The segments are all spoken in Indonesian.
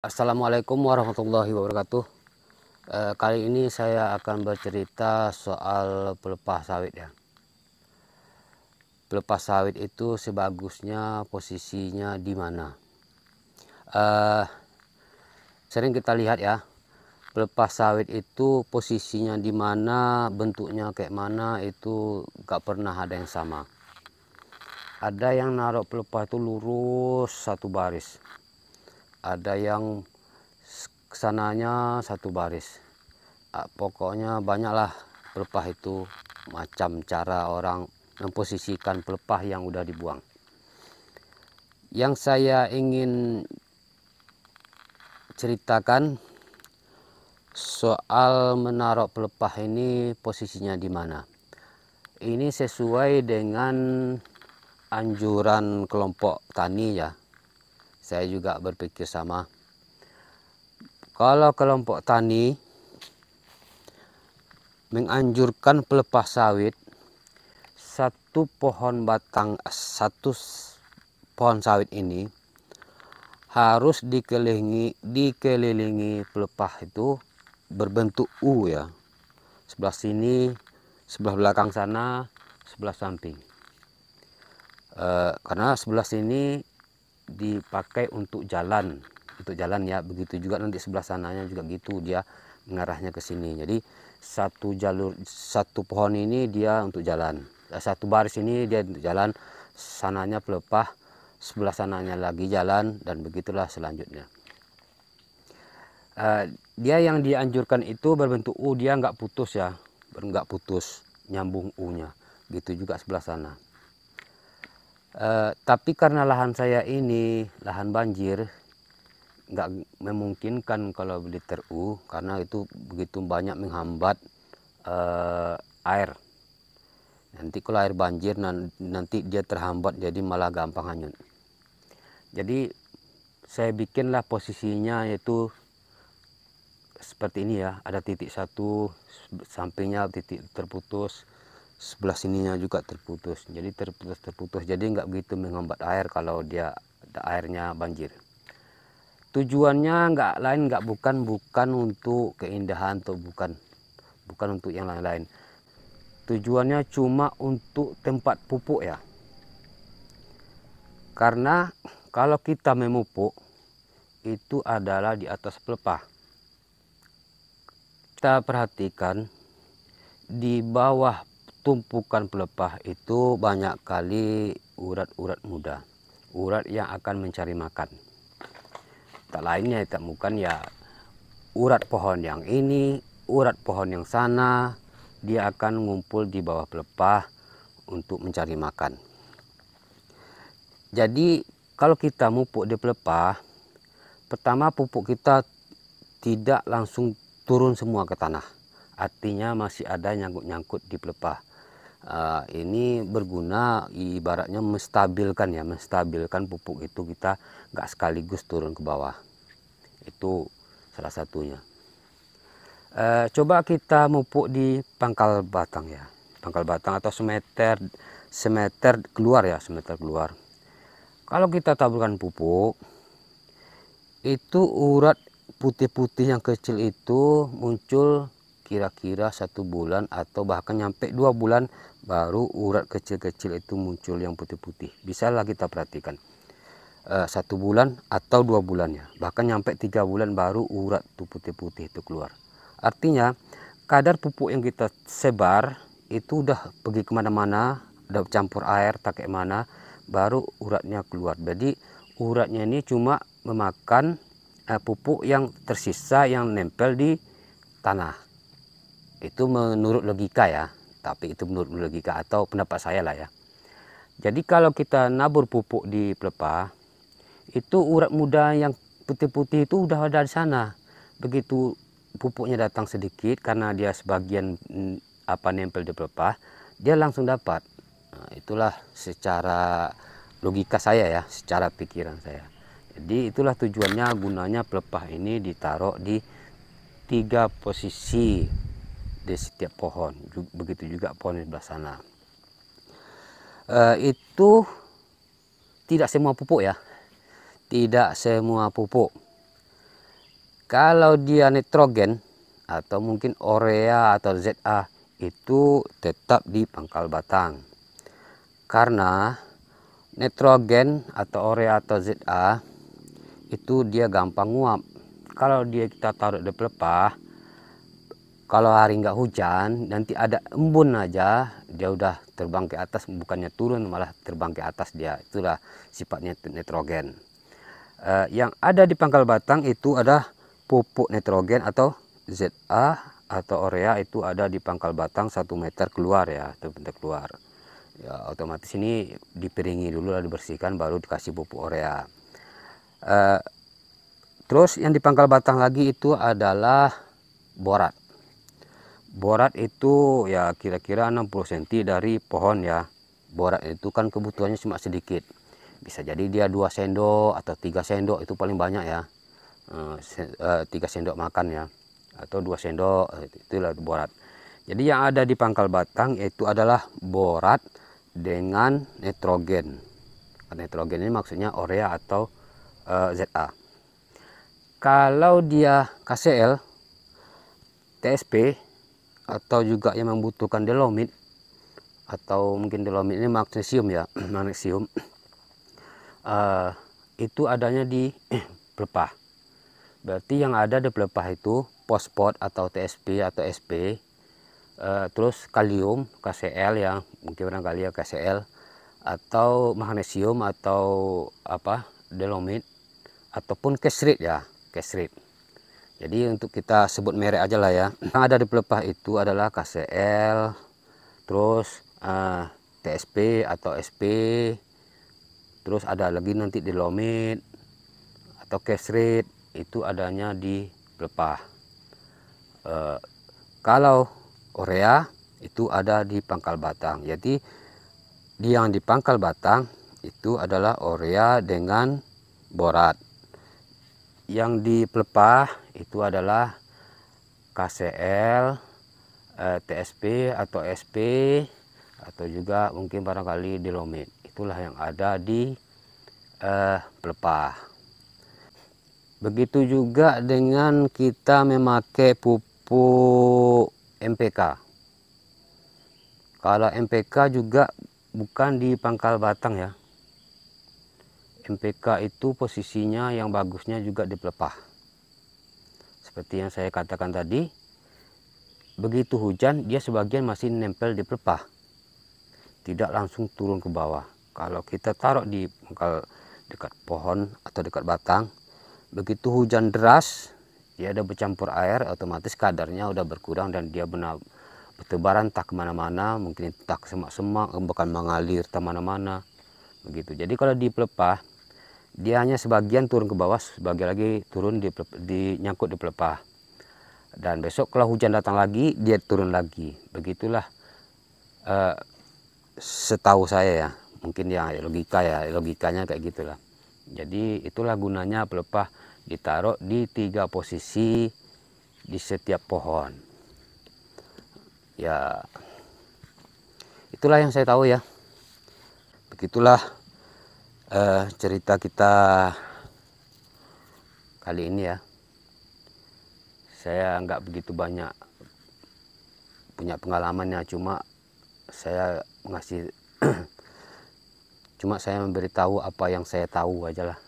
Assalamualaikum warahmatullahi wabarakatuh. Kali ini saya akan bercerita soal pelepah sawit ya. Pelepah sawit itu sebagusnya posisinya di mana? Eh, Sering kita lihat ya, pelepah sawit itu posisinya di mana, bentuknya kayak mana itu gak pernah ada yang sama. Ada yang naruh pelepah itu lurus satu baris. Ada yang kesananya satu baris. Pokoknya banyaklah pelepah itu, macam cara orang memposisikan pelepah yang udah dibuang. Yang saya ingin ceritakan soal menaruh pelepah ini posisinya di mana. Ini sesuai dengan anjuran kelompok tani ya. Saya juga berpikir sama. Kalau kelompok tani menganjurkan pelepah sawit, satu pohon sawit ini harus dikelilingi pelepah itu berbentuk U ya. Sebelah sini, sebelah belakang sana, sebelah samping. Karena sebelah sini dipakai untuk jalan ya. Begitu juga nanti sebelah sananya juga gitu, dia mengarahnya ke sini. Jadi satu pohon ini dia untuk jalan, satu baris ini dia untuk jalan, sananya pelepah, sebelah sananya lagi jalan, dan begitulah selanjutnya. Dia yang dianjurkan itu berbentuk U, dia nggak putus ya, nyambung U-nya. Gitu juga sebelah sana. Tapi karena lahan saya ini lahan banjir, nggak memungkinkan kalau beli teru, karena itu begitu banyak menghambat air. Nanti kalau air banjir nanti dia terhambat, jadi malah gampang hanyut. Jadi saya bikinlah posisinya itu seperti ini ya, ada titik satu, sampingnya titik terputus, sebelah sininya juga terputus, jadi terputus, jadi nggak begitu menghambat air kalau dia ada airnya banjir. Tujuannya bukan untuk keindahan atau bukan untuk yang lain-lain. Tujuannya cuma untuk tempat pupuk ya. Karena kalau kita memupuk itu adalah di atas pelepah. Kita perhatikan di bawah tumpukan pelepah itu banyak kali urat-urat muda, urat yang akan mencari makan. Tak lainnya tak bukan ya urat pohon yang ini, urat pohon yang sana, dia akan ngumpul di bawah pelepah untuk mencari makan. Jadi kalau kita mupuk di pelepah, pertama pupuk kita tidak langsung turun semua ke tanah, artinya masih ada nyangkut-nyangkut di pelepah. Ini berguna ibaratnya menstabilkan pupuk itu, kita nggak sekaligus turun ke bawah. Itu salah satunya. Coba kita mupuk di pangkal batang ya, pangkal batang atau semeter keluar ya, semeter keluar. Kalau kita taburkan pupuk, itu urat putih-putih yang kecil itu muncul kira-kira 1 bulan atau bahkan nyampe 2 bulan baru urat kecil-kecil itu muncul yang putih-putih. Bisalah kita perhatikan 1 bulan atau 2 bulan ya, bahkan nyampe 3 bulan baru urat tuh putih-putih itu keluar. Artinya kadar pupuk yang kita sebar itu udah pergi kemana-mana, udah campur air tak kayak mana, baru uratnya keluar. Jadi uratnya ini cuma memakan pupuk yang tersisa yang nempel di tanah. Itu menurut logika ya, tapi itu menurut logika atau pendapat saya lah ya. Jadi kalau kita nabur pupuk di pelepah, itu urat muda yang putih-putih itu udah ada di sana. Begitu pupuknya datang sedikit, karena dia sebagian nempel di pelepah, dia langsung dapat. Nah, itulah secara logika saya ya, secara pikiran saya. Jadi itulah tujuannya, gunanya pelepah ini ditaruh di 3 posisi di setiap pohon. Begitu juga pohon di sebelah sana. Itu tidak semua pupuk ya, tidak semua pupuk. Kalau dia nitrogen atau mungkin urea atau ZA itu tetap di pangkal batang. Karena nitrogen atau urea atau ZA itu dia gampang nguap. Kalau dia kita taruh di pelepah, kalau hari nggak hujan, nanti ada embun aja, dia udah terbang ke atas, bukannya turun malah terbang ke atas dia. Itulah sifatnya nitrogen. Yang ada di pangkal batang itu ada pupuk nitrogen atau ZA atau urea itu ada di pangkal batang 1 meter keluar ya, 1 meter keluar. Ya, otomatis ini dipiringi dulu, lah dibersihkan, baru dikasih pupuk urea. Terus yang di pangkal batang lagi itu adalah borat. Borat itu ya kira-kira 60 cm dari pohon ya. Borat itu kan kebutuhannya cuma sedikit. Bisa jadi dia 2 sendok atau 3 sendok, itu paling banyak ya. 3 sendok makan ya, atau 2 sendok, itulah borat. Jadi yang ada di pangkal batang itu adalah borat dengan nitrogen. Nitrogen ini maksudnya urea atau ZA. Kalau dia KCl, TSP, atau juga yang membutuhkan dolomit, atau mungkin dolomit ini magnesium ya, magnesium, itu adanya di pelepah. Berarti yang ada di pelepah itu fosfat atau TSP atau SP, terus kalium, KCl ya, mungkin barangkali ya KCl, atau magnesium atau apa, dolomit, ataupun kesrit ya, kesrit. Jadi untuk kita sebut merek aja lah ya. Yang ada di pelepah itu adalah KCl, terus TSP atau SP, terus ada lagi nanti dolomit atau kesrit, itu adanya di pelepah. Kalau urea itu ada di pangkal batang. Jadi yang di pangkal batang itu adalah urea dengan borat. Yang di pelepah itu adalah KCl, TSP atau SP, atau juga mungkin barangkali dolomit. Itulah yang ada di pelepah. Begitu juga dengan kita memakai pupuk NPK. Kalau NPK juga bukan di pangkal batang ya. NPK itu posisinya yang bagusnya juga di pelepah. Seperti yang saya katakan tadi, begitu hujan dia sebagian masih nempel di pelepah, tidak langsung turun ke bawah. Kalau kita taruh di pangkal dekat pohon atau dekat batang, begitu hujan deras, dia ada bercampur air, otomatis kadarnya udah berkurang dan dia benar bertebaran tak kemana-mana, mungkin tak semak-semak, bahkan mengalir tak mana-mana, begitu. Jadi kalau di pelepah, dia hanya sebagian turun ke bawah, sebagian lagi turun di nyangkut di pelepah. Dan besok kalau hujan datang lagi, dia turun lagi. Begitulah setahu saya ya, mungkin ya logikanya kayak gitulah. Jadi itulah gunanya pelepah ditaruh di 3 posisi di setiap pohon. Ya, itulah yang saya tahu ya. Begitulah cerita kita kali ini ya. Saya nggak begitu banyak punya pengalamannya, cuma saya ngasih cuma saya memberitahu apa yang saya tahu aja lah.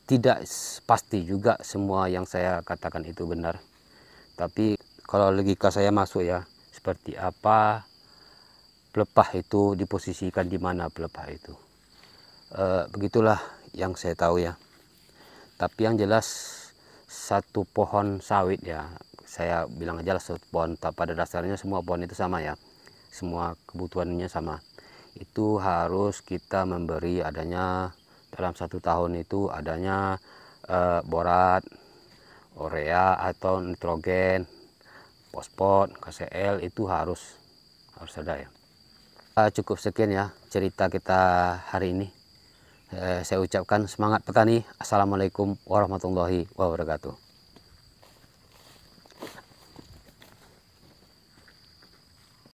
Tidak pasti juga semua yang saya katakan itu benar, tapi kalau logika saya masuk ya, seperti apa pelepah itu diposisikan di mana pelepah itu. Begitulah yang saya tahu ya. Tapi yang jelas satu pohon sawit ya, saya bilang aja lah satu pohon, pada dasarnya semua pohon itu sama ya, semua kebutuhannya sama. Itu harus kita memberi adanya dalam 1 tahun itu adanya borat, urea atau nitrogen, fosfat, KCl, itu harus ada ya. Cukup sekian ya cerita kita hari ini. Saya ucapkan semangat petani. Assalamualaikum warahmatullahi wabarakatuh.